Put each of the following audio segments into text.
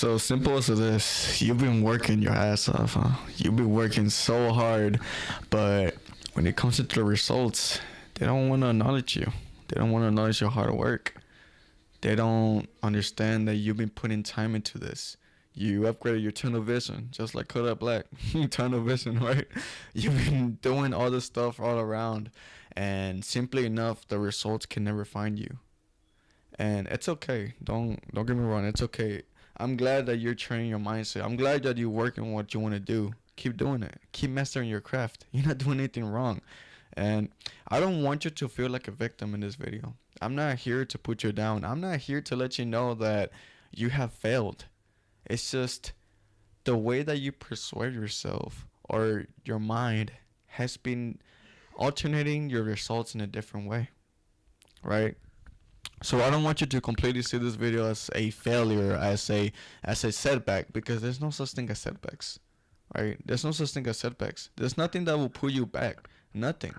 So simple as this, you've been working your ass off, huh? You've been working so hard, but when it comes to the results, they don't want to acknowledge you. They don't want to acknowledge your hard work. They don't understand that you've been putting time into this. You upgraded your tunnel vision, just like Kodak Black. Tunnel vision, right? You've been doing all this stuff all around, and simply enough, the results can never find you. And it's okay. Don't get me wrong. It's okay. I'm glad that you're training your mindset. I'm glad that you're working on what you want to do. Keep doing it. Keep mastering your craft. You're not doing anything wrong. And I don't want you to feel like a victim in this video. I'm not here to put you down. I'm not here to let you know that you have failed. It's just the way that you persuade yourself or your mind has been alternating your results in a different way, right? So I don't want you to completely see this video as a failure, as a setback, because there's no such thing as setbacks, right? There's no such thing as setbacks. There's nothing that will pull you back. Nothing.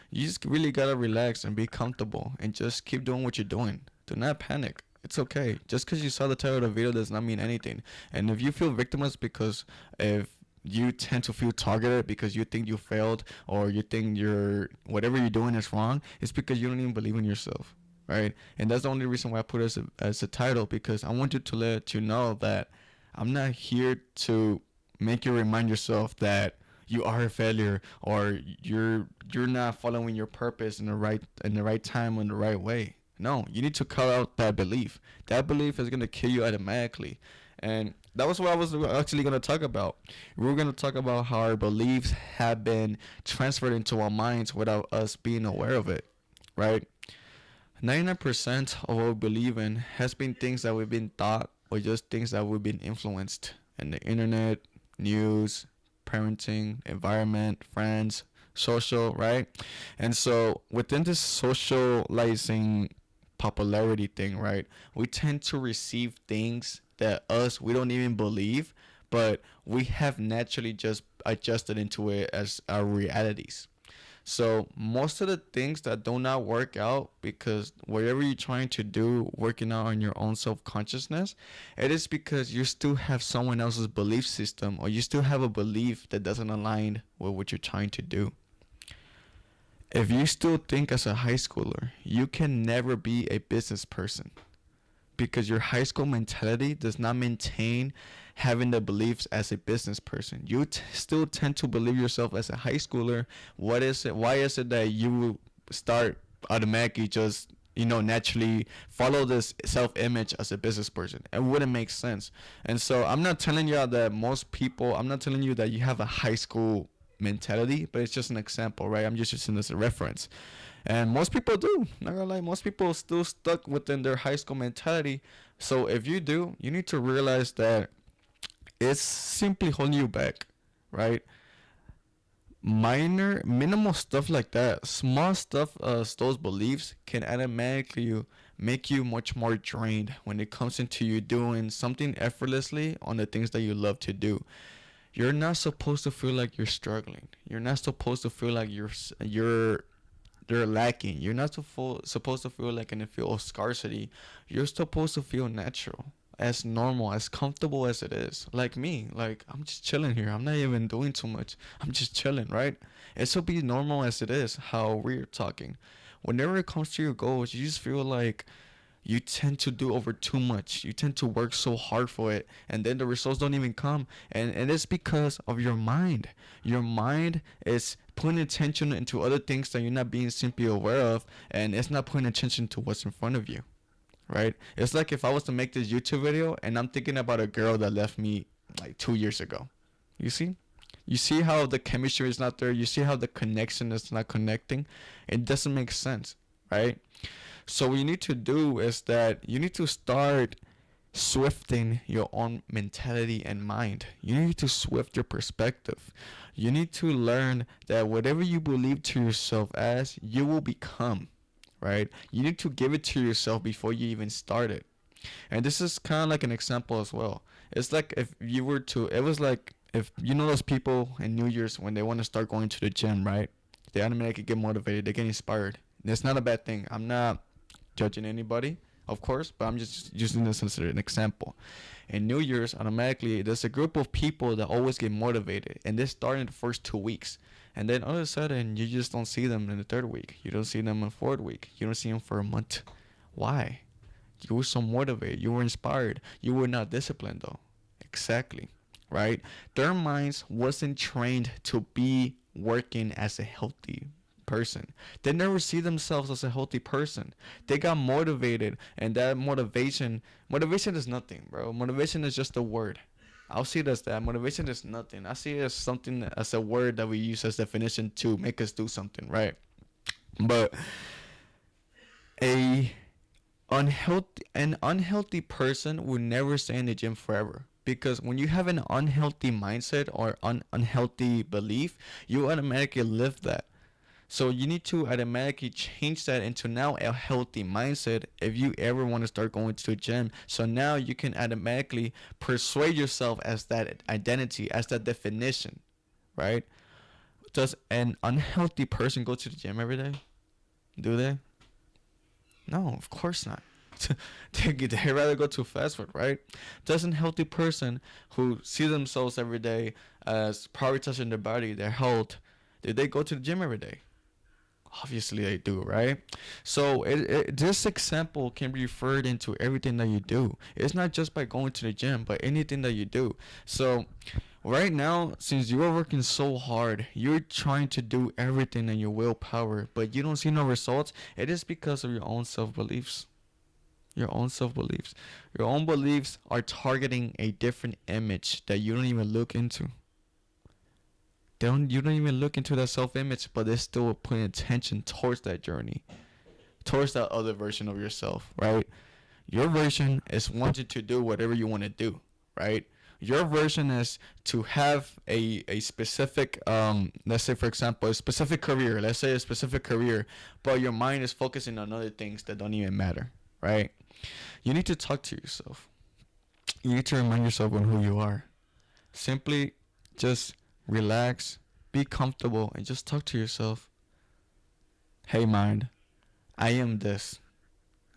You just really gotta relax and be comfortable and just keep doing what you're doing. Do not panic. It's okay. Just because you saw the title of the video does not mean anything. And if you feel victimized because if you tend to feel targeted because you think you failed or you think whatever you're doing is wrong, it's because you don't even believe in yourself. Right? And that's the only reason why I put it as a title, because I want you to let you know that I'm not here to make you remind yourself that you are a failure or you're not following your purpose in the right time in the right way. No, you need to cut out that belief. That belief is gonna kill you automatically. And that was what I was actually gonna talk about. We were gonna talk about how our beliefs have been transferred into our minds without us being aware of it. Right? 99% of what we believe in has been things that we've been taught or just things that we've been influenced in the internet, news, parenting, environment, friends, social, right? And so within this socializing popularity thing, right, we tend to receive things that we don't even believe, but we have naturally just adjusted into it as our realities. So most of the things that do not work out, because whatever you're trying to do, working out on your own self-consciousness, it is because you still have someone else's belief system, or you still have a belief that doesn't align with what you're trying to do. If you still think as a high schooler, you can never be a business person, because your high school mentality does not maintain having the beliefs as a business person. You still tend to believe yourself as a high schooler. What is it? Why is it that you start automatically just naturally follow this self-image as a business person? It wouldn't make sense. And so I'm not telling you that I'm not telling you that you have a high school mentality, but it's just an example, right? I'm just using this as a reference. And most people do. Not gonna lie, most people are still stuck within their high school mentality. So if you do, you need to realize that it's simply holding you back, right? Minimal stuff like that, small stuff, those beliefs can automatically make you much more drained when it comes into you doing something effortlessly on the things that you love to do. You're not supposed to feel like you're struggling. You're not supposed to feel like you're lacking. You're not supposed to feel like in a feel of scarcity. You're supposed to feel natural, as normal, as comfortable as it is. Like me, like I'm just chilling here. I'm not even doing too much. I'm just chilling, right? It should be normal as it is, how we're talking. Whenever it comes to your goals, you just feel like you tend to do over too much. You tend to work so hard for it, and then the results don't even come. And it's because of your mind. Your mind is putting attention into other things that you're not being simply aware of, and it's not putting attention to what's in front of you, right? It's like if I was to make this YouTube video and I'm thinking about a girl that left me like 2 years ago. You see? You see how the chemistry is not there? You see how the connection is not connecting? It doesn't make sense, right? So what you need to do is that you need to start swifting your own mentality and mind. You need to swift your perspective. You need to learn that whatever you believe to yourself as, you will become, right? You need to give it to yourself before you even start it. And this is kind of like an example as well. It's like if you were to, it was like if you know those people in New Year's when they want to start going to the gym, right? They automatically get motivated, they get inspired. It's not a bad thing. I'm not judging anybody. of course, but I'm just using this as an example. In New Year's, automatically, there's a group of people that always get motivated, and they start in the first 2 weeks. And then all of a sudden, you just don't see them in the third week. You don't see them in the fourth week. You don't see them for a month. Why? You were so motivated. You were inspired. You were not disciplined, though. Exactly. Right? Their minds wasn't trained to be working as a healthy person. They never see themselves as a healthy person. They got motivated, and that motivation is nothing, bro. Motivation is just a word. I'll see it as that. Motivation is nothing. I see it as something, as a word that we use as definition to make us do something, right? But a an unhealthy person will never stay in the gym forever, because when you have an unhealthy mindset or unhealthy belief, you automatically live that. So you need to automatically change that into now a healthy mindset if you ever want to start going to the gym. So now you can automatically persuade yourself as that identity, as that definition, right? Does an unhealthy person go to the gym every day? Do they? No, of course not. They rather go to fast food, right? Does a healthy person who see themselves every day as prioritizing their body, their health, did they go to the gym every day? Obviously they do, right? So this example can be referred into everything that you do. It's not just by going to the gym, but anything that you do. So right now, since you are working so hard, you're trying to do everything in your willpower, but you don't see no results. It is because of your own self-beliefs. Your own self-beliefs. Your own beliefs are targeting a different image that you don't even look into. You don't even look into that self-image, but they're still putting attention towards that journey, towards that other version of yourself, right? Your version is wanting to do whatever you want to do, right? Your version is to have a specific, let's say, for example, a specific career. Let's say a specific career, but your mind is focusing on other things that don't even matter, right? You need to talk to yourself. You need to remind yourself on who you are. Simply just relax, be comfortable, and just talk to yourself. Hey, mind, I am this.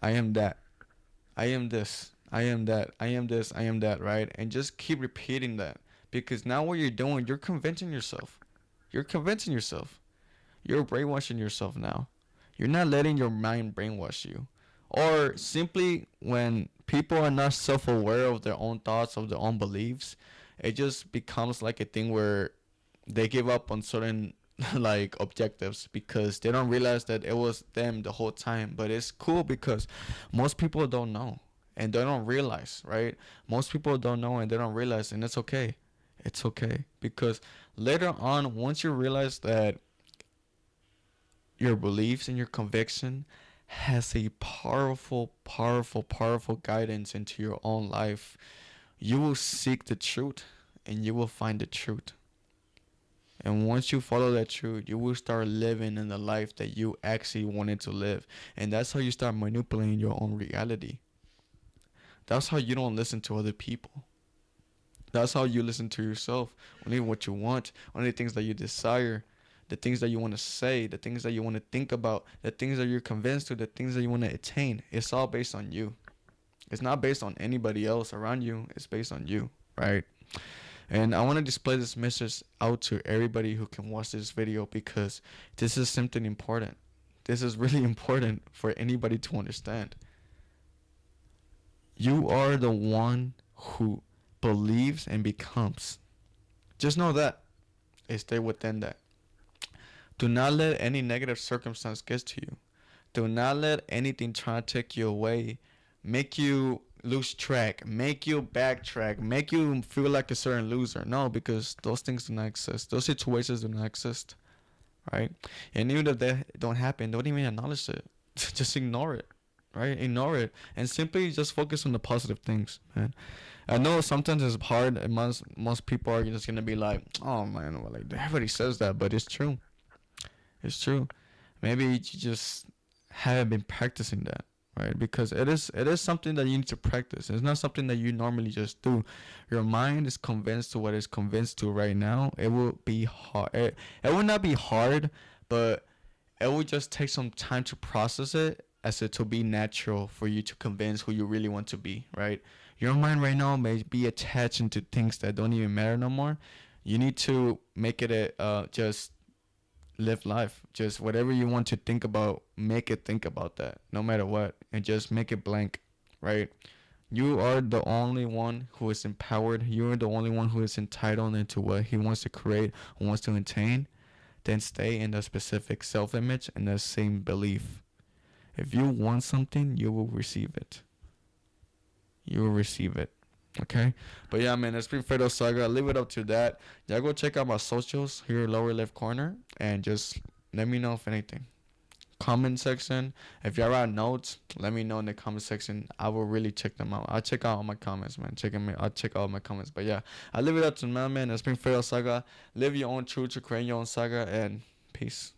I am that. I am this. I am that. I am this. I am that, right? And just keep repeating that. Because now what you're doing, you're convincing yourself. You're convincing yourself. You're brainwashing yourself now. You're not letting your mind brainwash you. Or simply when people are not self-aware of their own thoughts, of their own beliefs, it just becomes like a thing where they give up on certain like objectives because they don't realize that it was them the whole time. But it's cool because most people don't know and they don't realize, right? Most people don't know and they don't realize, and it's okay. It's okay, because later on, once you realize that your beliefs and your conviction has a powerful, powerful, powerful guidance into your own life, you will seek the truth and you will find the truth. And once you follow that truth, you will start living in the life that you actually wanted to live. And that's how you start manipulating your own reality. That's how you don't listen to other people. That's how you listen to yourself. Only what you want, only things that you desire, the things that you want to say, the things that you want to think about, the things that you're convinced to, the things that you want to attain. It's all based on you. It's not based on anybody else around you. It's based on you, right? And I want to display this message out to everybody who can watch this video, because this is something important. This is really important for anybody to understand. You are the one who believes and becomes. Just know that and stay within that. Do not let any negative circumstance get to you. Do not let anything try to take you away, make you lose track, make you backtrack, make you feel like a certain loser. No, because those things do not exist. Those situations do not exist, right? And even if they don't happen, don't even acknowledge it. Just ignore it, right? Ignore it and simply just focus on the positive things, man. I know sometimes it's hard, and most people are just gonna be like, "Oh man, well, like everybody says that," but it's true. It's true. Maybe you just haven't been practicing that, right? Because it is something that you need to practice. It's not something that you normally just do. Your mind is convinced to what it's convinced to right now. It will be hard. It will not be hard, but it will just take some time to process it as it to be natural for you to convince who you really want to be, right? Your mind right now may be attached into things that don't even matter no more. You need to make it just live life. Just whatever you want to think about, make it think about that, no matter what, and just make it blank, right? You are the only one who is empowered. You are the only one who is entitled into what he wants to create, wants to attain. Then stay in the specific self-image and the same belief. If you want something, you will receive it. You will receive it. Okay? But yeah, man, it's been Fredo Saga. Leave it up to that. Y'all go check out my socials here, lower left corner, and just let me know if anything. Comment section. If y'all write notes, let me know in the comment section. I will really check them out. I'll check out all my comments, man. I'll check out my comments. But yeah, I leave it up to my man. It's been Fredo Saga. Live your own truth to create your own saga, and peace.